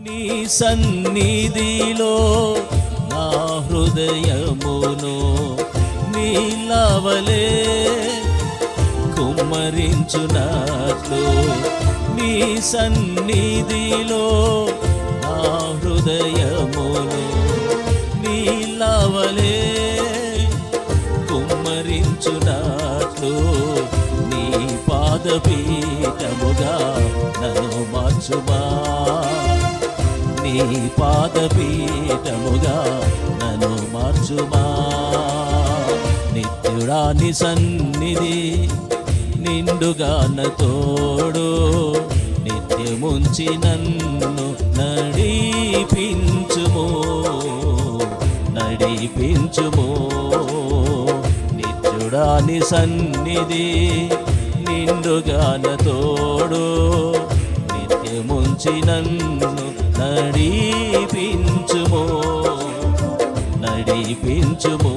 నీ సన్నిధిలో నా హృదయమును నీలవలే కుమ్మరించునట్లు, నీ సన్నిధిలో నా హృదయమును నీలవలే కుమ్మరించునట్లు, నీ పాదపీఠముగా నన్ను మార్చుమా, నీ పాదపీఠముగా నన్ను మార్చుమా. నిత్యుడా నీ సన్నిధి నిండుగా తోడు, నిత్యముంచి నన్ను నడిపించుము, నడిపించుము. నిత్యుడా నీ సన్నిధి నిండుగా తోడు, నిత్యముంచి నన్ను నడిపించుము, నడిపించుము.